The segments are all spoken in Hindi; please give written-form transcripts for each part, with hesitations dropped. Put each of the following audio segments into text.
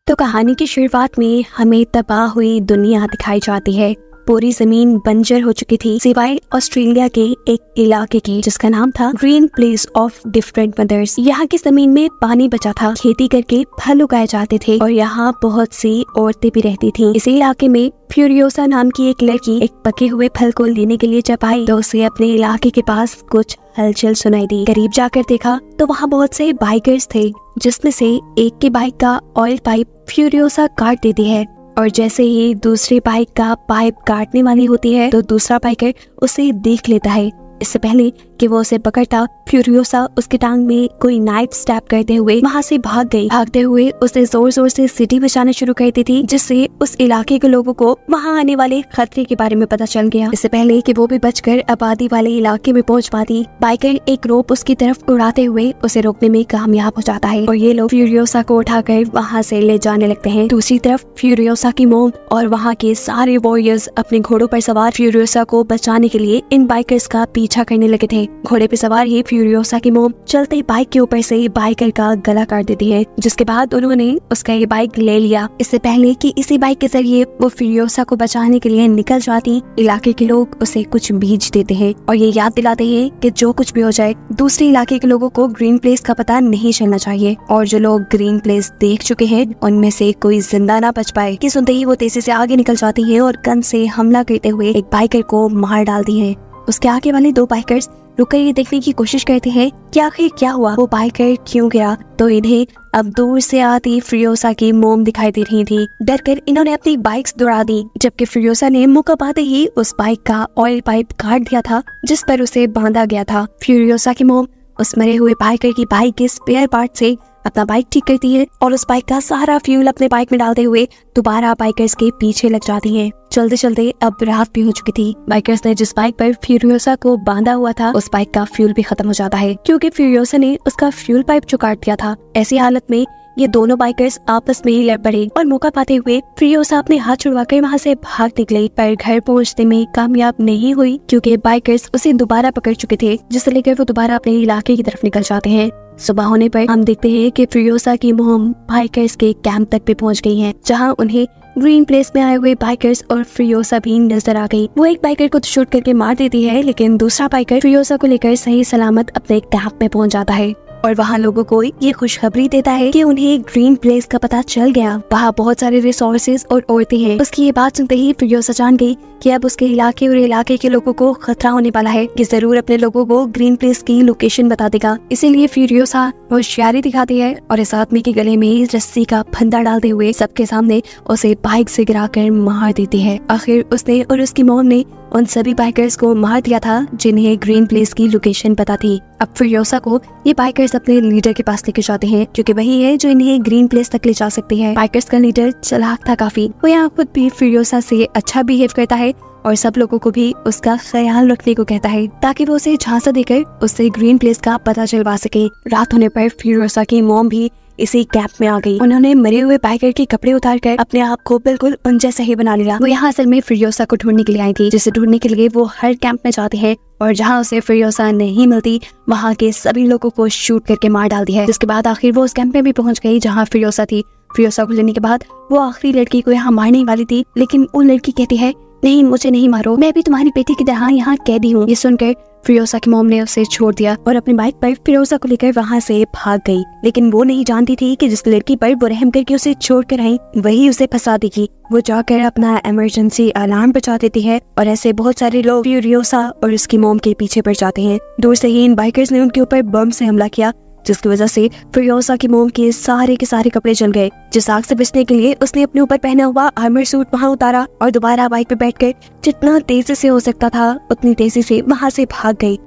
तो कहानी की शुरुआत में हमें तबाह हुई दुनिया दिखाई जाती है। पूरी जमीन बंजर हो चुकी थी सिवाय ऑस्ट्रेलिया के एक इलाके के जिसका नाम था green place of different mothers. यहाँ की जमीन में पानी बचा था, खेती करके फल उगाए जाते थे और यहाँ बहुत सी औरतें भी रहती थीं। इसी इलाके में फ्यूरियोसा नाम की एक लड़की एक पके हुए फल को लेने के लिए जब आई तो उसे अपने इलाके के पास कुछ हलचल सुनाई दी। करीब जाकर देखा तो वहाँ बहुत से बाइकर्स थे, जिसमें से एक के बाइक का ऑयल पाइप फ्यूरियोसा काट देती है और जैसे ही दूसरी बाइक का पाइप काटने वाली होती है तो दूसरा बाइकर उसे देख लेता है। इससे पहले कि वो उसे पकड़ता, फ्यूरियोसा उसकी टांग में कोई नाइफ स्टैब करते हुए वहाँ से भाग गई। भागते हुए उसे जोर जोर से सीटी बजाना शुरू कर दी थी, जिससे उस इलाके के लोगों को वहाँ आने वाले खतरे के बारे में पता चल गया। इससे पहले कि वो भी बचकर आबादी वाले इलाके में पहुँच पाती, बाइकर एक रोप उसकी तरफ उड़ाते हुए उसे रोकने में कामयाब हो जाता है और ये लोग फ्यूरियोसा को उठाकर वहाँ से ले जाने लगते हैं। दूसरी तरफ फ्यूरियोसा की मोम और वहाँ के सारे वॉरियर्स अपने घोड़ों पर सवार फ्यूरियोसा को बचाने के लिए इन बाइकर्स का पीछा करने लगे थे। घोड़े पे सवार ही फ्यूरियोसा की मोम चलते बाइक के ऊपर से बाइकर का गला काट देती है, जिसके बाद उन्होंने उसका ये बाइक ले लिया। इससे पहले कि इसी बाइक के जरिए वो फ्यूरियोसा को बचाने के लिए निकल जाती, इलाके के लोग उसे कुछ बीज देते हैं और ये याद दिलाते हैं कि जो कुछ भी हो जाए दूसरे इलाके के लोगों को ग्रीन प्लेस का पता नहीं चलना चाहिए और जो लोग ग्रीन प्लेस देख चुके हैं उनमें से कोई जिंदा ना बच पाए। कि सुनते ही वो तेजी से आगे निकल जाती है और गन से हमला करते हुए एक बाइकर को मार डालती है। उसके आगे वाले दो बाइकर्स रुककर ये देखने की कोशिश करते हैं कि आखिर क्या हुआ, वो बाइकर क्यों गिरा। तो इन्हें अब दूर से आती फ्यूरियोसा की मोम दिखाई दे रही थी। डरकर इन्होंने अपनी बाइक्स दौड़ा दी, जबकि फ्यूरियोसा ने मौका पाते ही उस बाइक का ऑयल पाइप काट दिया था जिस पर उसे बांधा गया था। फ्यूरियोसा की मोम उस मरे हुए बाइकर की बाइक के स्पेयर पार्ट से अपना बाइक ठीक करती है और उस बाइक का सारा फ्यूल अपने बाइक में डालते हुए दोबारा बाइकर्स के पीछे लग जाती है। चलते चलते अब रात भी हो चुकी थी। बाइकर्स ने जिस बाइक पर फ्यूरियोसा को बांधा हुआ था उस बाइक का फ्यूल भी खत्म हो जाता है, क्योंकि फ्यूरियोसा ने उसका फ्यूल पाइप जो काट दिया था। ऐसी हालत में ये दोनों बाइकर्स आपस में ही लड़ पड़े और मौका पाते हुए फ्यूरियोसा अपने हाथ छुड़वाकर वहाँ से भाग निकली, पर घर पहुँचने में कामयाब नहीं हुई क्योंकि बाइकर्स उसे दोबारा पकड़ चुके थे, जिसे लेकर वो दोबारा अपने इलाके की तरफ निकल जाते हैं। सुबह होने पर हम देखते हैं कि फ्यूरियोसा की मोम बाइकर्स के कैंप तक भी पहुंच गई हैं, जहां उन्हें ग्रीन प्लेस में आए हुए बाइकर्स और फ्यूरियोसा भी नजर आ गई। वो एक बाइकर को शूट करके मार देती है, लेकिन दूसरा बाइकर फ्यूरियोसा को लेकर सही सलामत अपने कैंप में पहुंच जाता है और वहाँ लोगों को ये खुशखबरी देता है कि उन्हें ग्रीन प्लेस का पता चल गया। वहाँ बहुत सारे रिसोर्सेज और औरतें हैं। उसकी ये बात सुनते ही फ्यूरियोसा जान गई कि अब उसके इलाके और इलाके के लोगों को खतरा होने वाला है, कि जरूर अपने लोगों को ग्रीन प्लेस की लोकेशन बता देगा। इसीलिए फ्यूरियोसा होशियारी दिखाती है और इस आदमी के गले में रस्सी का फंदा डालते हुए सबके सामने उसे बाइक से गिराकर मार देती है। आखिर उसने और उसकी मॉम ने उन सभी बाइकर्स को मार दिया था जिन्हें ग्रीन प्लेस की लोकेशन पता थी। अब फ्यूरियोसा को ये बाइकर्स अपने लीडर के पास लेकर जाते हैं, क्योंकि वही है जो इन्हें ग्रीन प्लेस तक ले जा सकती है। बाइकर्स का लीडर चालाक था काफी, वो यहाँ खुद भी फ्यूरियोसा से अच्छा बिहेव करता है और सब लोगों को भी उसका ख्याल रखने को कहता है, ताकि वो उसे झांसा देकर उससे ग्रीन प्लेस का पता चलवा सके। रात होने पर फ्यूरियोसा की मॉम भी इसी कैंप में आ गई। उन्होंने मरे हुए बाइकर के कपड़े उतारकर अपने आप को बिल्कुल उन जैसा ही बना लिया। वो यहाँ असल में फ्यूरियोसा को ढूंढने के लिए आई थी, जिसे ढूंढने के लिए वो हर कैंप में जाते हैं और जहाँ उसे फ्यूरियोसा नहीं मिलती वहाँ के सभी लोगों को शूट करके मार डालती है। जिसके बाद आखिर वो उस कैंप में भी पहुँच गई जहाँ फ्यूरियोसा थी। फ्यूरियोसा को लेने के बाद वो आखिरी लड़की को यहाँ मारने वाली थी, लेकिन वो लड़की कहती है, नहीं, मुझे नहीं मारो, मैं भी तुम्हारी बेटी की तरह यहाँ कैदी हूँ। ये सुनकर फ्यूरियोसा की मॉम ने उसे छोड़ दिया और अपनी बाइक पर फ्यूरियोसा को लेकर वहाँ से भाग गई। लेकिन वो नहीं जानती थी कि जिस लड़की पर वो रहम करके उसे छोड़ कर आई वही उसे फंसा देगी। वो जाकर अपना इमरजेंसी अलार्म बजा देती है और ऐसे बहुत सारे लोग फ्यूरियोसा और उसकी मॉम के पीछे पड़ जाते हैं। दूर से ही इन बाइकर्स ने उनके ऊपर बम से हमला किया, जिसकी वजह से फ्यूरियोसा की मोम के सारे कपड़े जल गए। जिस आग से बचने के लिए उसने अपने ऊपर पहना हुआ आर्मर सूट वहाँ उतारा और दोबारा बाइक पे बैठकर जितना तेजी से हो सकता था उतनी तेजी से वहाँ से भाग गई।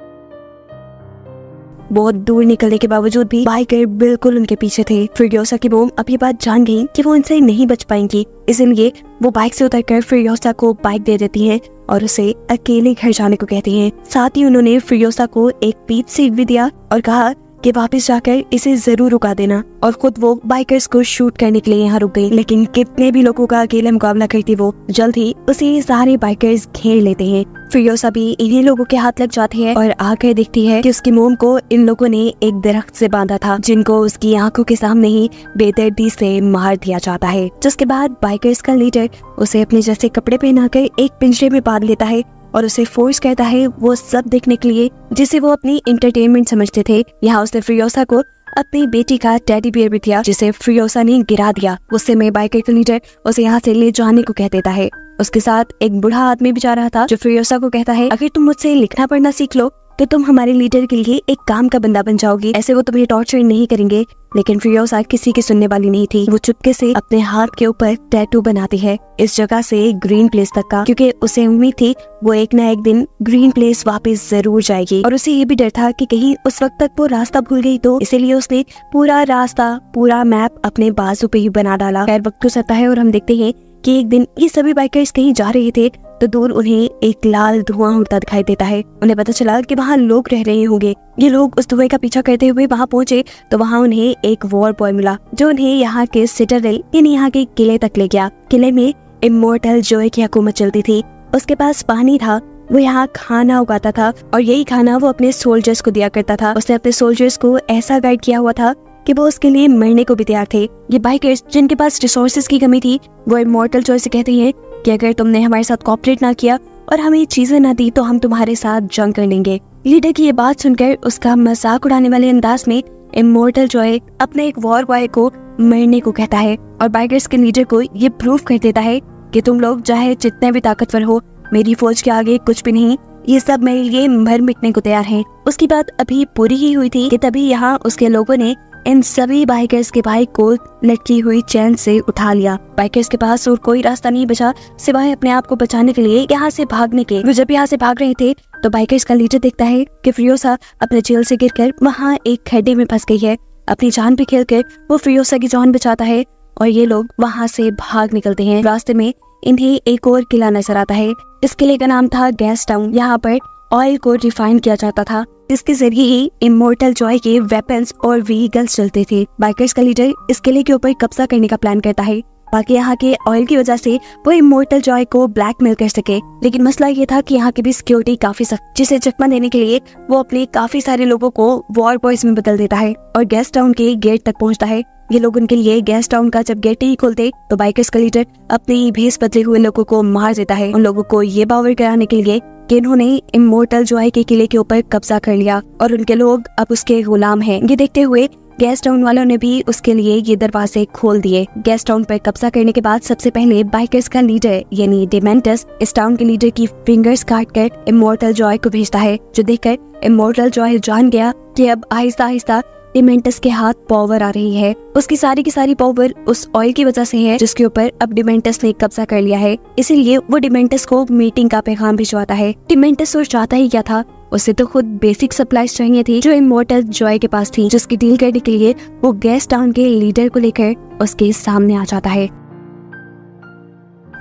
बहुत दूर निकलने के बावजूद भी बाइकर बिल्कुल उनके पीछे थे। फ्यूरियोसा की मोम अब ये बात जान गई कि वो इनसे नहीं बच पाएंगी, इसलिए वो बाइक से उतरकर फ्यूरियोसा को बाइक दे देती है और उसे अकेले घर जाने को कहती हैं। साथ ही उन्होंने फ्यूरियोसा को एक पीच सीट भी दिया और कहा कि वापस जाकर इसे जरूर रुका देना, और खुद वो बाइकर्स को शूट करने के लिए यहाँ रुक गई। लेकिन कितने भी लोगों का अकेले मुकाबला करती वो, जल्द ही उसे सारे बाइकर्स घेर लेते हैं। फिरोसा भी इन्हीं लोगों के हाथ लग जाती है और आकर देखती है कि उसकी मोम को इन लोगों ने एक दरख्त से बांधा था, जिनको उसकी आंखों के सामने ही बेदर्दी से मार दिया जाता है। जिसके बाद बाइकर्स का लीडर उसे अपने जैसे कपड़े पहनाकर एक पिंजरे में बांध लेता है और उसे फोर्स करता है वो सब देखने के लिए जिसे वो अपनी एंटरटेनमेंट समझते थे। यहाँ उसने फिरोसा को अपनी बेटी का टेडी बियर भी दिया, जिसे फिरोसा ने गिरा दिया। उससे में बाइकर का लीडर उसे यहाँ से ले जाने को कह देता है। उसके साथ एक बूढ़ा आदमी भी जा रहा था, जो फिरोसा को कहता है, अगर तुम मुझसे लिखना पढ़ना सीख लो तो तुम हमारे लीडर के लिए एक काम का बंदा बन जाओगी, ऐसे वो तुम्हें टॉर्चर नहीं करेंगे। लेकिन फिरोसा किसी की सुनने वाली नहीं थी। वो चुपके से अपने हाथ के ऊपर टैटू बनाती है, इस जगह से ग्रीन प्लेस तक का, क्योंकि उसे उम्मीद थी वो एक न एक दिन ग्रीन प्लेस वापस जरूर जाएगी। और उसे ये भी डर था कि कहीं उस वक्त तक वो रास्ता भूल गई तो, इसीलिए उसने पूरा रास्ता, पूरा मैप अपने बाजू पे ही बना डाला। खैर वक्त गुजरता है और हम देखते हैं कि एक दिन ये सभी बाइकर्स कहीं जा रहे थे तो दूर उन्हें एक लाल धुआं उड़ता दिखाई देता है। उन्हें पता चला कि वहाँ लोग रह रहे होंगे। ये लोग उस धुएं का पीछा करते हुए वहाँ पहुँचे तो वहाँ उन्हें एक वॉर बॉय मिला, जो उन्हें यहाँ के सिटाडेल यानी यहाँ के किले तक ले गया। किले में इमोर्टल जॉय की हुकूमत चलती थी। उसके पास पानी था, वो यहाँ खाना उगाता था और यही खाना वो अपने सोल्जर्स को दिया करता था। उसने अपने सोल्जर्स को ऐसा गाइड किया हुआ था कि वो उसके लिए मरने को भी तैयार थे। ये बाइकर्स जिनके पास रिसोर्सेज की कमी थी, वो इमोर्टल जॉय से कहते हैं कि अगर तुमने हमारे साथ कोऑपरेट ना किया और हमें चीजें ना दी तो हम तुम्हारे साथ जंग कर लेंगे। लीडर की ये बात सुनकर उसका मजाक उड़ाने वाले अंदाज में इमोर्टल जॉय अपने एक वॉर बॉय को मरने को कहता है और बाइकर्स के लीडर को ये प्रूव कर देता है कि तुम लोग चाहे जितने भी ताकतवर हो, मेरी फौज के आगे कुछ भी नहीं, ये सब मेरे लिए मर मिटने को तैयार हैं। उसकी बात अभी पूरी ही हुई थी कि तभी यहाँ उसके लोगों ने इन सभी बाइकर्स के बाइक को लटकी हुई चैन से उठा लिया। बाइकर्स के पास और कोई रास्ता नहीं बचा सिवाय अपने आप को बचाने के लिए यहाँ से भागने के। वो जब यहाँ से भाग रहे थे तो बाइकर्स का लीडर देखता है कि फिरोसा अपने जेल से गिरकर वहाँ एक खड्डे में फंस गई है। अपनी जान पे खेलकर वो फिरोसा की जान बचाता है और ये लोग वहाँ से भाग निकलते हैं। रास्ते में इन्हें एक और किला नजर आता है। इस किले का नाम था गैस टाउन। यहाँ पर ऑयल को रिफाइन किया जाता था, इसके जरिए ही इमोर्टल जॉय के वेपन्स और व्हीकल्स चलते थे। बाइकर्स का लीडर इस किले के ऊपर कब्जा करने का प्लान करता है ताकि यहाँ के ऑयल की वजह से वो इमोर्टल जॉय को ब्लैकमेल कर सके। लेकिन मसला ये था कि यहाँ की भी सिक्योरिटी काफी सख्त, जिसे चकमा देने के लिए वो अपने काफी सारे लोगों को वॉर बॉयज में बदल देता है और गैस टाउन के गेट तक पहुँचता है। ये लोग उनके लिए गैस टाउन का जब गेट नहीं खोलते तो बाइकर्स का लीडर अपने ही भेस बदले हुए लोगों को मार देता है, उन लोगों को ये बावर कराने के लिए कि इन्होंने इमोर्टल जॉय के किले के ऊपर कब्जा कर लिया और उनके लोग अब उसके गुलाम हैं। ये देखते हुए गैस टाउन वालों ने भी उसके लिए ये दरवाजे खोल दिए। गैस टाउन पर कब्जा करने के बाद सबसे पहले बाइकर्स का लीडर यानी डिमेंटस इस टाउन के लीडर की फिंगर्स काट कर इमोर्टल जॉय को भेजता है, जो देखकर इमोर्टल जॉय जान गया कि अब आहिस्ता आहिस्ता डिमेंटस के हाथ पावर आ रही है। उसकी सारी की सारी पावर उस ऑयल की वजह से है जिसके ऊपर अब डिमेंटस ने कब्जा कर लिया है। इसीलिए वो डिमेंटस को मीटिंग का पैगाम भिजवाता है। डिमेंटस और चाहता ही क्या था, उसे तो खुद बेसिक सप्लाईज चाहिए थी जो इमोर्टल जॉय के पास थी, जिसकी डील करने के लिए वो गैस टाउन के लीडर को लेकर उसके सामने आ जाता है।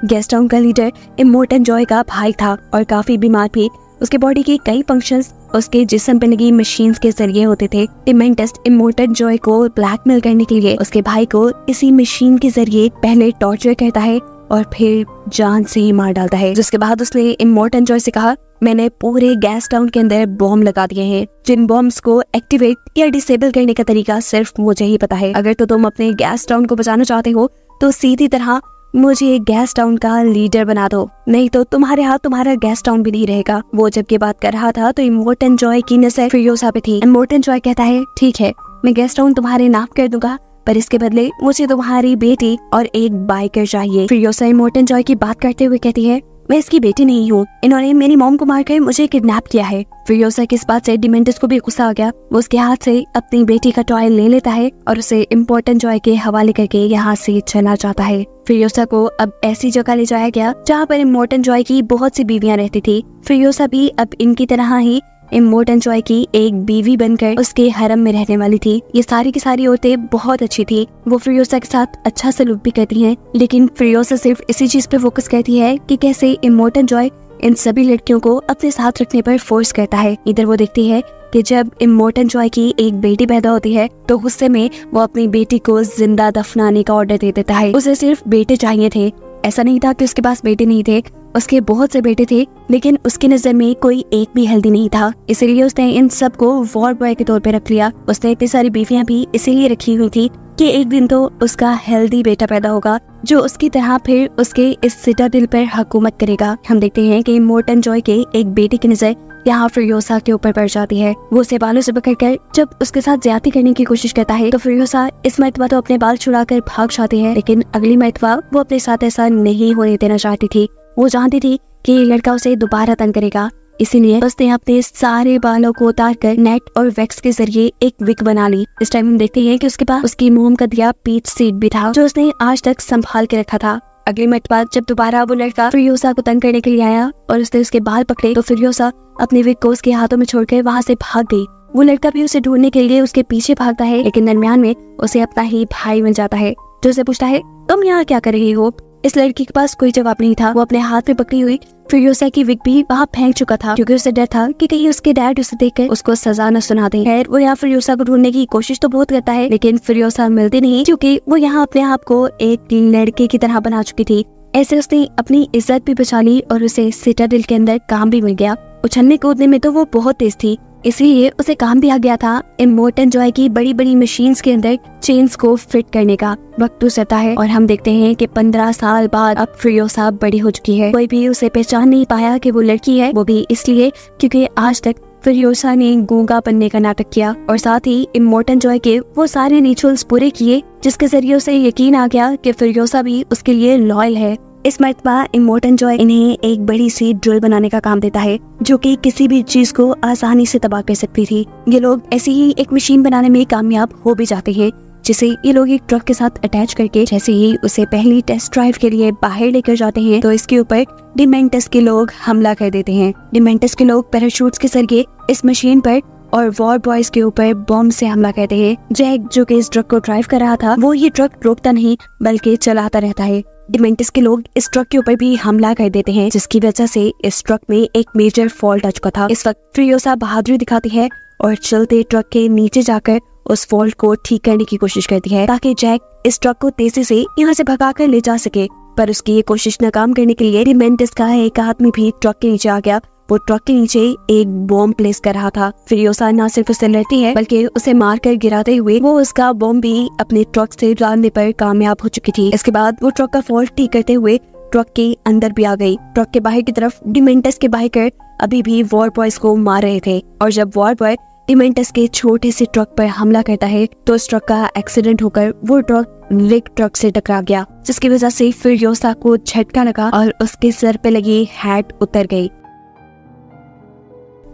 गैस टाउन का लीडर इमोर्टल जॉय का भाई था और काफी बीमार भी। उसके बॉडी के कई फंक्शंस उसके जिस्म पे लगी मशीन्स के जरिए होते थे। डिमेंटस इमोर्टल जॉय को ब्लैकमेल करने के लिए उसके भाई को इसी मशीन के जरिए पहले टॉर्चर करता है और फिर जान से ही मार डालता है। जिसके बाद उसने इमोर्टल जॉय से कहा, मैंने पूरे गैस टाउन के अंदर बॉम्ब लगा दिए हैं, जिन बॉम्ब्स को एक्टिवेट या डिसेबल करने का तरीका सिर्फ मुझे ही पता है। अगर तो तुम अपने गैस टाउन को बचाना चाहते हो तो सीधी तरह मुझे गैस टाउन का लीडर बना दो, नहीं तो तुम्हारे हाथ तुम्हारा गैस टाउन भी नहीं रहेगा। वो जब ये बात कर रहा था तो इमोर्टल जॉय की नजर फिरोसा पे थी। इमोर्टल जॉय कहता है, ठीक है, मैं गैस टाउन तुम्हारे नाम कर दूंगा, पर इसके बदले मुझे तुम्हारी बेटी और एक बाइकर चाहिए। फिरोसा इमोर्टल जॉय की बात करते हुए कहती है, मैं इसकी बेटी नहीं हूँ, इन्होंने मेरी मॉम को मारकर मुझे किडनैप किया है। फिरोसा की इस बात से डिमेंटस को भी गुस्सा आ गया। वो उसके हाथ से अपनी बेटी का टॉय ले लेता है और उसे इमोर्टल जॉय के हवाले करके यहाँ से चला जाता है। फिरोसा को अब ऐसी जगह ले जाया गया जहाँ पर इमोर्टल जॉय की बहुत सी बीवियां रहती थी। फिरोसा भी अब इनकी तरह ही इमोर्टल जॉय की एक बीवी बनकर उसके हरम में रहने वाली थी। ये सारी की सारी औरतें बहुत अच्छी थी, वो फिरोसा के साथ अच्छा सलूक भी करती हैं, लेकिन फिरोसा सिर्फ इसी चीज पे फोकस करती है कि कैसे इमोर्टल जॉय इन सभी लड़कियों को अपने साथ रखने पर फोर्स करता है। इधर वो देखती है कि जब इमोर्टन जॉय की एक बेटी पैदा होती है तो गुस्से में वो अपनी बेटी को जिंदा दफनाने का ऑर्डर दे देता है। उसे सिर्फ बेटे चाहिए थे, ऐसा नहीं था कि उसके पास बेटे नहीं थे, उसके बहुत से बेटे थे, लेकिन उसकी नजर में कोई एक भी हेल्दी नहीं था। इसीलिए उसने इन सबको वॉर बॉय के तौर पे रख लिया। उसने इतनी सारी बीवियां भी इसीलिए रखी हुई थी कि एक दिन तो उसका हेल्दी बेटा पैदा होगा जो उसकी तरह फिर उसके इस सिटाडेल पर हुकूमत करेगा। हम देखते हैं कि इमोर्टन जॉय के एक बेटे की नजर यहाँ फ्यूरियोसा के ऊपर पड़ जाती है। वो उसे बालों से पकड़कर जब उसके साथ ज्यादती करने की कोशिश करता है तो फ्यूरियोसा इस मर्तबा तो अपने बाल छुड़ाकर भाग जाती है, लेकिन अगली मर्तबा वो अपने साथ ऐसा नहीं होने देना चाहती थी। वो जानती थी कि ये लड़का उसे दोबारा तंग करेगा, इसीलिए उसने अपने सारे बालों को उतारकर नेट और वैक्स के जरिए एक विग बना ली। इस टाइम हम देखते हैं कि उसके पास उसकी मोम का दिया पीच सीड भी था जो उसने आज तक संभाल के रखा था। अगली मर्तबा जब दोबारा वो लड़का फ्यूरियोसा को तंग करने के लिए आया और उसने उसके बाल पकड़े तो फ्यूरियोसा अपने विग को उसके हाथों में छोड़कर वहाँ से भाग गई। वो लड़का भी उसे ढूंढने के लिए उसके पीछे भागता है, लेकिन दरमियान में उसे अपना ही भाई मिल जाता है जो उसे पूछता है, तुम यहाँ क्या कर रही हो? इस लड़की के पास कोई जवाब नहीं था। वो अपने हाथ में पकड़ी हुई फ्यूरियोसा की विग भी वहाँ फेंक चुका था क्योंकि उसे डर था कि कहीं उसके डैड उसे देखकर उसको सजा न सुना दें। खैर वो यहाँ फ्यूरियोसा को ढूंढने की कोशिश तो बहुत करता है, लेकिन फ्यूरियोसा मिलती नहीं क्योंकि वो यहाँ अपने आप को एक लड़के की तरह बना चुकी थी। ऐसे उसने अपनी इज्जत भी बचा ली और उसे सिटाडेल के अंदर काम भी मिल गया। उछलने कूदने में तो वो बहुत तेज थी, इसलिए उसे काम भी आ गया था इमोर्टन जॉय की बड़ी बड़ी मशीन्स के अंदर चेन्स को फिट करने का। वक्त गुजरता है और हम देखते हैं कि 15 साल बाद अब फ्यूरियोसा बड़ी हो चुकी है। कोई भी उसे पहचान नहीं पाया कि वो लड़की है, वो भी इसलिए क्योंकि आज तक फ्यूरियोसा ने गूंगा बनने का नाटक किया और साथ ही इमोर्टन जॉय के वो सारे रिचुअल्स पूरे किए जिसके जरिए उसे यकीन आ गया कि फ्यूरियोसा भी उसके लिए लॉयल है। इस मर्तबा इमोर्टन जॉय इन्हें एक बड़ी सी ड्रिल बनाने का काम देता है जो कि किसी भी चीज को आसानी से तबाह कर सकती थी। ये लोग ऐसी ही एक मशीन बनाने में कामयाब हो भी जाते हैं जिसे ये लोग एक ट्रक के साथ अटैच करके जैसे ही उसे पहली टेस्ट ड्राइव के लिए बाहर लेकर जाते हैं तो इसके ऊपर डिमेंटस के लोग हमला कर देते हैं। डिमेंटस के लोग पैराशूट्स के जरिए इस मशीन पर और वॉर बॉयज के ऊपर बॉम्ब से हमला करते हैं। जैक जो कि इस ट्रक को ड्राइव कर रहा था वो ये ट्रक रोकता नहीं बल्कि चलाता रहता है। डिमेंटस के लोग इस ट्रक के ऊपर भी हमला कर देते हैं जिसकी वजह से इस ट्रक में एक मेजर फॉल्ट आ चुका था। इस वक्त फ्यूरियोसा बहादुरी दिखाती है और चलते ट्रक के नीचे जाकर उस फॉल्ट को ठीक करने की कोशिश करती है ताकि जैक इस ट्रक को तेजी से यहाँ से भगाकर ले जा सके, पर उसकी ये कोशिश नाकाम करने के लिए डिमेंटस का एक आदमी भी ट्रक के नीचे आ गया। वो ट्रक के नीचे एक बॉम्ब प्लेस कर रहा था। फ्यूरियोसा न सिर्फ उसे लड़ती है बल्कि उसे मारकर गिराते हुए वो उसका बॉम्ब भी अपने ट्रक से डालने पर कामयाब हो चुकी थी। इसके बाद वो ट्रक का फॉल्ट ठीक करते हुए ट्रक के अंदर भी आ गई। ट्रक के बाहर की तरफ डिमेंटस के बाइकर अभी भी वॉर बॉयज को मार रहे थे और जब वॉर बॉय डिमेंटस के छोटे से ट्रक पर हमला करता है तो उस ट्रक का एक्सीडेंट होकर वो ट्रक रिग ट्रक से टकरा गया जिसकी वजह से फ्यूरियोसा को झटका लगा और उसके सर पे लगी हैट उतर गई।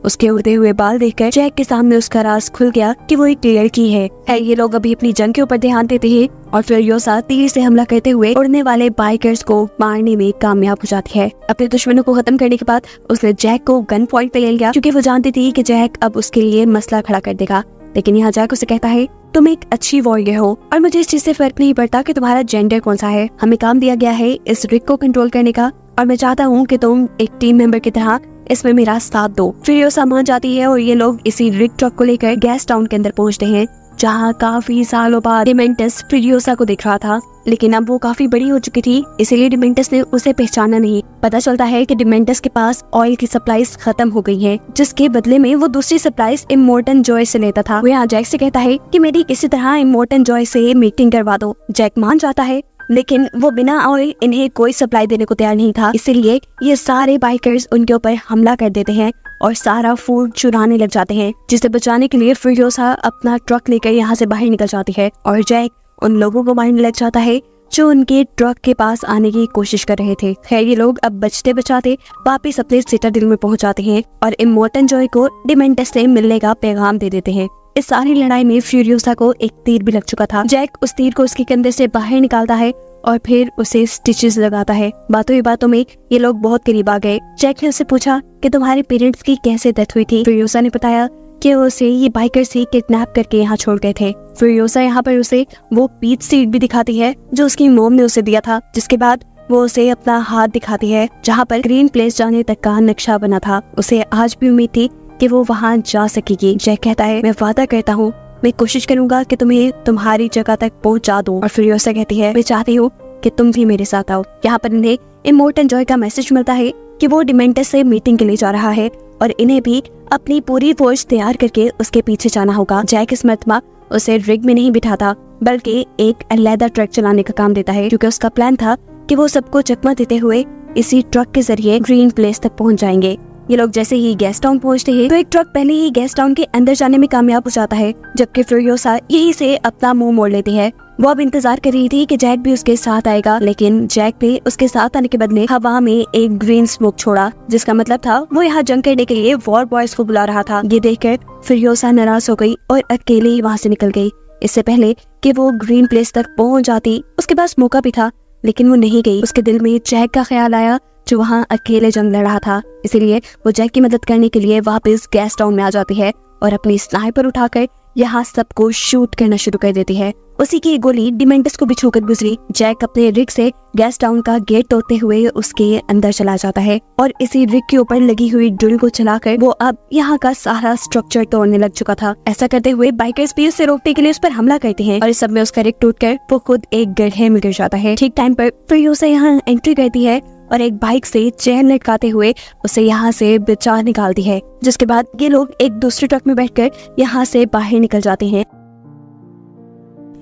उसके उड़ते हुए बाल देखकर जैक के सामने उसका राज खुल गया कि वो एक लड़की है। ये लोग अभी अपनी जंग के ऊपर ध्यान देते हैं और फ्यूरियोसा तीर से हमला करते हुए उड़ने वाले बाइकर्स को मारने में कामयाब हो जाती है। अपने दुश्मनों को खत्म करने के बाद उसने जैक को गन पॉइंट पे ले लिया क्योंकि वो जानती थी कि जैक अब उसके लिए मसला खड़ा कर देगा। लेकिन यहाँ जैक उसे कहता है, तुम एक अच्छी वॉरियर हो और मुझे इस चीज से फर्क नहीं पड़ता कि तुम्हारा जेंडर कौन सा है। हमें काम दिया गया है इस रिग को कंट्रोल करने का और मैं चाहता हूँ कि तुम एक टीम मेंबर की तरह इसमें मेरा साथ दो। फ्यूरियोसा मान जाती है और ये लोग इसी रिग ट्रक को लेकर गैस टाउन के अंदर पहुँचते हैं जहाँ काफी सालों बाद डिमेंटस फ्यूरियोसा को दिख रहा था, लेकिन अब वो काफी बड़ी हो चुकी थी इसलिए डिमेंटस ने उसे पहचाना नहीं। पता चलता है कि डिमेंटस के पास ऑयल की सप्लाईज खत्म हो गई हैं, जिसके बदले में वो दूसरी सप्लाईज इमोर्टन जॉय से लेता था। वो यहाँ जैक से कहता है कि मेरी किसी तरह इमोर्टन जॉय से मीटिंग करवा दो। जैक मान जाता है लेकिन वो बिना ऑयल इन्हें कोई सप्लाई देने को तैयार नहीं था, इसीलिए ये सारे बाइकर्स उनके ऊपर हमला कर देते हैं और सारा फूड चुराने लग जाते हैं, जिसे बचाने के लिए फ्यूरियोसा अपना ट्रक लेकर यहाँ से बाहर निकल जाती है और जैक उन लोगों को मारने लग जाता है जो उनके ट्रक के पास आने की कोशिश कर रहे थे। खैर ये लोग अब बचते बचाते वापिस अपने सिटाडेल में पहुंच जाते हैं और इमोर्टन जॉय को डिमेंटस से मिलने का पैगाम दे देते हैं। इस सारी लड़ाई में फ्यूरियोसा को एक तीर भी लग चुका था। जैक उस तीर को उसके कंधे से बाहर निकालता है और फिर उसे स्टिचेस लगाता है। बातों ही बातों में ये लोग बहुत करीब आ गए। जैक ने उससे पूछा कि तुम्हारे पेरेंट्स की कैसे डेथ हुई थी। फ्यूरियोसा ने बताया कि उसे ये बाइकर्स ही किडनैप करके यहाँ छोड़ गए थे। फ्यूरियोसा यहाँ पर उसे वो पीच सीड भी दिखाती है जो उसकी मोम ने उसे दिया था, जिसके बाद वो उसे अपना हाथ दिखाती है जहाँ पर ग्रीन प्लेस जाने तक का नक्शा बना था। उसे आज भी उम्मीद थी कि वो वहाँ जा सकेगी। जैक कहता है, मैं वादा करता हूँ, मैं कोशिश करूंगा कि तुम्हें तुम्हारी जगह तक पहुँचा दूं। और फ्यूरियोसा कहती है, मैं चाहती हूँ कि तुम भी मेरे साथ आओ। यहाँ पर इन्हें इमोर्टल जॉय का मैसेज मिलता है कि वो डिमेंटस से मीटिंग के लिए जा रहा है और इन्हें भी अपनी पूरी फोर्स तैयार करके उसके पीछे जाना होगा। जैक इस मर्तबा उसे रिग में नहीं बिठाता बल्कि एक अलग ट्रक चलाने का काम देता है, क्योंकि उसका प्लान था कि वो सबको चकमा देते हुए इसी ट्रक के जरिए ग्रीन प्लेस तक पहुंच जाएंगे। ये लोग जैसे ही गेस्ट टाउन पहुंचते हैं तो एक ट्रक पहले ही गेस्ट टाउन के अंदर जाने में कामयाब हो जाता है, जबकि फ्यूरियोसा यही से अपना मुंह मोड़ लेती है। वो अब इंतजार कर रही थी कि जैक भी उसके साथ आएगा, लेकिन जैक ने उसके साथ आने के बदले हवा में एक ग्रीन स्मोक छोड़ा, जिसका मतलब था वो यहाँ जंग करने के लिए वॉर बॉयज को बुला रहा था। ये देखकर फ्यूरियोसा नाराज हो गई और अकेले ही वहाँ से निकल गई। इससे पहले कि वो ग्रीन प्लेस तक पहुँच जाती उसके पास मौका भी था, लेकिन वो नहीं गई। उसके दिल में जैक का ख्याल आया जो वहाँ अकेले जंग लड़ रहा था, इसीलिए वो जैक की मदद करने के लिए वापस गेस्ट टाउन में आ जाती है और अपनी स्नाइपर उठाकर यहाँ सबको शूट करना शुरू कर देती है। उसी की गोली डिमेंटस को भी छूकर गुजरी। जैक अपने रिग से गेस्ट टाउन का गेट तोड़ते हुए उसके अंदर चला जाता है और इसी रिग के ऊपर लगी हुई ड्रिल को चलाकर वो अब यहाँ का सारा स्ट्रक्चर तोड़ने लग चुका था। ऐसा करते हुए बाइकर्स भी उसे रोकने के लिए उस पर हमला करते हैं और इस सब में उसका रिग टूटकर वो खुद एक गड्ढे में गिर जाता है। ठीक टाइम पर फ्यूरियोसा यहाँ एंट्री करती है और एक बाइक से चेन लटकाते हुए उसे यहाँ से बचा निकालती है, जिसके बाद ये लोग एक दूसरे ट्रक में बैठकर यहाँ से बाहर निकल जाते हैं।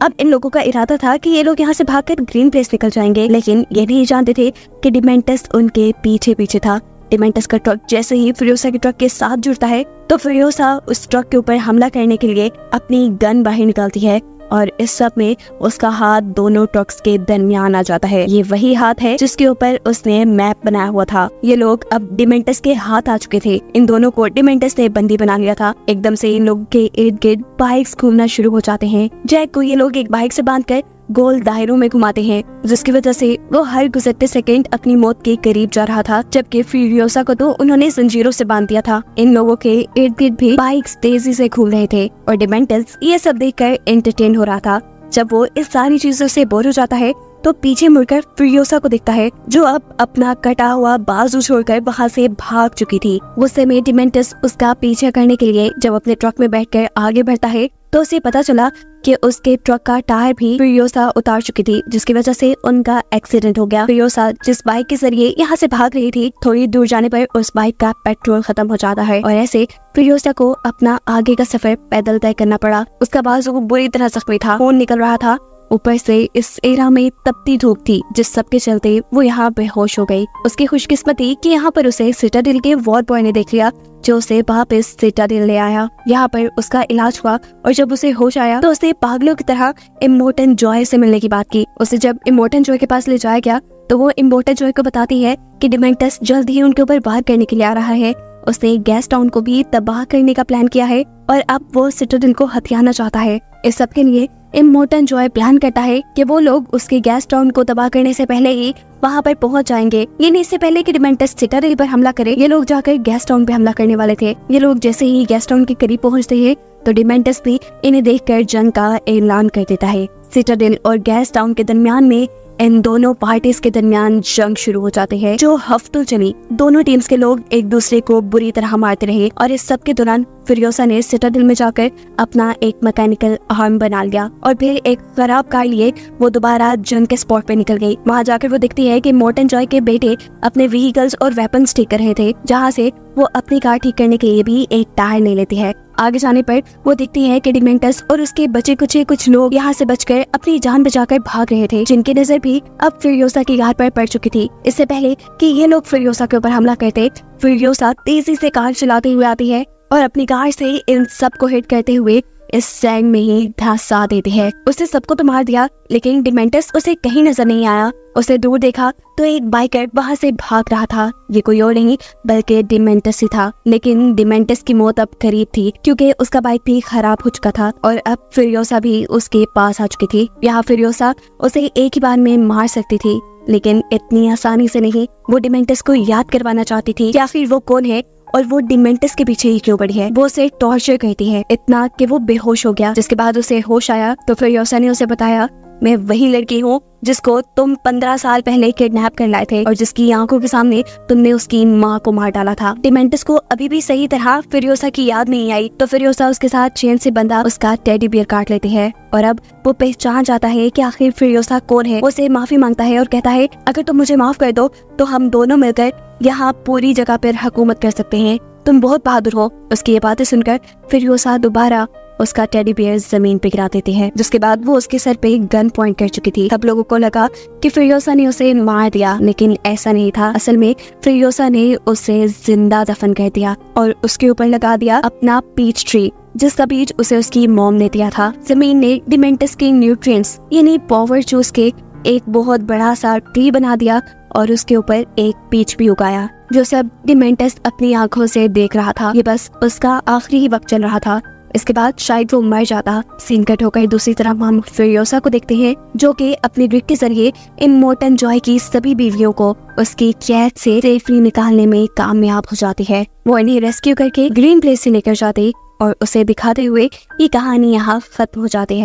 अब इन लोगों का इरादा था कि ये लोग यहाँ से भागकर ग्रीन प्लेस निकल जाएंगे, लेकिन ये नहीं जानते थे कि डिमेंटस उनके पीछे पीछे था। डिमेंटस का ट्रक जैसे ही फ्यूरियोसा के ट्रक के साथ जुड़ता है तो फ्यूरियोसा उस ट्रक के ऊपर हमला करने के लिए अपनी गन बाहर निकालती है और इस सब में उसका हाथ दोनों ट्रक्स के दरमियान आ जाता है। ये वही हाथ है जिसके ऊपर उसने मैप बनाया हुआ था। ये लोग अब डिमेंटस के हाथ आ चुके थे। इन दोनों को डिमेंटस ने बंदी बना लिया था। एकदम से इन लोगों के इर्द गिर्द बाइक्स घूमना शुरू हो जाते हैं। जैक को ये लोग एक बाइक से बांधकर गोल दायरों में घुमाते हैं, जिसकी वजह से वो हर गुजरते सेकंड अपनी मौत के करीब जा रहा था, जबकि फ्यूरियोसा को तो उन्होंने जंजीरों से बांध दिया था। इन लोगों के इर्द गिर्द भी बाइक्स तेजी से घूम रहे थे और डिमेंटस ये सब देखकर एंटरटेन हो रहा था। जब वो इस सारी चीजों से बोर हो जाता है तो पीछे मुड़कर फ्यूरियोसा को दिखता है, जो अब अपना कटा हुआ बाजू छोड़कर वहाँ से भाग चुकी थी। उस समय डिमेंटस उसका पीछे करने के लिए जब अपने ट्रक में बैठकर आगे बढ़ता है तो उसे पता चला कि उसके ट्रक का टायर भी फ्यूरियोसा उतार चुकी थी, जिसकी वजह से उनका एक्सीडेंट हो गया। फ्यूरियोसा जिस बाइक के जरिए यहाँ से भाग रही थी, थोड़ी दूर जाने पर उस बाइक का पेट्रोल खत्म हो जाता है और ऐसे फ्यूरियोसा को अपना आगे का सफर पैदल तय करना पड़ा। उसका बाजू बुरी तरह जख्मी था, खून निकल रहा था। ऊपर से इस एरा में तपती धूप थी, जिस सब के चलते वो यहाँ बेहोश हो गई। उसकी खुशकिस्मती कि यहाँ पर उसे सिटाडेल के वॉर बॉय ने देख लिया, जो उसे वापस सिटाडेल ले आया। यहाँ पर उसका इलाज हुआ और जब उसे होश आया तो उसे पागलों की तरह इमोर्टल जॉय से मिलने की बात की। उसे जब इमोर्टल जॉय के पास ले जाया गया तो वो इमोर्टल जॉय को बताती है कि डिमेंटस जल्द ही उनके ऊपर वार करने के लिए आ रहा है। उसने गेस्ट टाउन को भी तबाह करने का प्लान किया है और अब वो सिटाडेल को हथियाना चाहता है। इस सब के लिए इमोर्टल जॉय प्लान करता है कि वो लोग उसके गेस्ट टाउन को तबाह करने से पहले ही वहाँ पर पहुँच जाएंगे। यानी इससे पहले कि डिमेंटस सिटाडेल पर हमला करे, ये लोग जाकर गेस्ट टाउन पे हमला करने वाले थे। ये लोग जैसे ही गेस्ट टाउन के करीब पहुँचते हैं तो डिमेंटस भी इन्हें देखकर जंग का ऐलान कर देता है। सिटाडेल और गेस्ट टाउन के दरमियान में इन दोनों पार्टीज के दरमियान जंग शुरू हो जाते हैं, जो हफ्तों चली। दोनों टीम्स के लोग एक दूसरे को बुरी तरह मारते रहे और इस सब के दौरान फ्यूरियोसा ने सिटाडेल में जाकर अपना एक मैकेनिकल आर्म बना लिया और फिर एक खराब कार लिए वो दोबारा जंग के स्पॉट पे निकल गई। वहाँ जाकर वो दिखती है कि इमोर्टल जॉय के बेटे अपने व्हीकल्स और वेपन्स ठीक कर रहे थे, जहाँ से वो अपनी कार ठीक करने के लिए भी एक टायर ले लेती है। आगे जाने पर वो दिखती है कि डिमेंटस और उसके बचे कुछ लोग यहाँ से बचकर अपनी जान बचाकर भाग रहे थे, जिनकी नजर भी अब फ्यूरियोसा की कार पर पड़ चुकी थी। इससे पहले कि ये लोग फ्यूरियोसा के ऊपर हमला करते, फ्यूरियोसा तेजी से कार चलाते हुए आती है और अपनी कार से इन सबको हिट करते हुए इस सैंग में ही धंसा देती है। उसने सबको तो मार दिया, लेकिन डिमेंटस उसे कहीं नजर नहीं आया। उसे दूर देखा तो एक बाइकर वहाँ से भाग रहा था। ये कोई और नहीं बल्कि डिमेंटस ही था, लेकिन डिमेंटस की मौत अब करीब थी क्योंकि उसका बाइक भी खराब हो चुका था और अब फ्यूरियोसा भी उसके पास आ चुकी थी। यहाँ फ्यूरियोसा उसे एक ही बार में मार सकती थी, लेकिन इतनी आसानी से नहीं। वो डिमेंटस को याद करवाना चाहती थी या फिर वो कौन है और वो डिमेंटस के पीछे ही क्यों पड़ी है। वो उसे टॉर्चर करती है इतना कि वो बेहोश हो गया। जिसके बाद उसे होश आया तो फ्यूरियोसा ने उसे बताया, मैं वही लड़की हूँ जिसको तुम 15 साल पहले किडनैप कर लाए थे और जिसकी आंखों के सामने तुमने उसकी माँ को मार डाला था। डिमेंटस को अभी भी सही तरह फिरियोसा की याद नहीं आई, तो फिरियोसा उसके साथ चेन से बंधा उसका टेडी बियर काट लेती है और अब वो पहचान जाता है कि आखिर फिरियोसा कौन है। वो उसे माफी मांगता है और कहता है अगर तुम मुझे माफ कर दो तो हम दोनों मिलकर यहाँ पूरी जगह पर हुकूमत कर सकते हैं, तुम बहुत बहादुर हो। उसकी ये बातें सुनकर फिरियोसा दोबारा उसका टेडी बियर जमीन पे गिरा देती है, जिसके बाद वो उसके सर पे गन पॉइंट कर चुकी थी। सब लोगों को लगा कि फिरियोसा ने उसे मार दिया, लेकिन ऐसा नहीं था। असल में फिरियोसा ने उसे जिंदा दफन कर दिया और उसके ऊपर लगा दिया अपना पीच ट्री, जिसका बीज उसे उसकी मॉम ने दिया था। जमीन ने डिमेंटस के न्यूट्रिएंट्स यानी पावर चूस के एक बहुत बड़ा सा ट्री बना दिया और उसके ऊपर एक पीच भी उगाया, जो सब डिमेंटस अपनी आंखों से देख रहा था। ये बस उसका आखिरी ही वक्त चल रहा था। इसके बाद शायद वो मर जाता। सीन कट होकर दूसरी तरफ हम फिरियोसा को देखते हैं, जो कि अपने ग्रिड के जरिए इमोर्टल जॉय की सभी बीवियों को उसकी कैद से सेफली निकालने में कामयाब हो जाती है। वो इन्हें रेस्क्यू करके ग्रीन प्लेस से लेकर जाती और उसे दिखाते हुए ये कहानी यहाँ खत्म हो जाती है।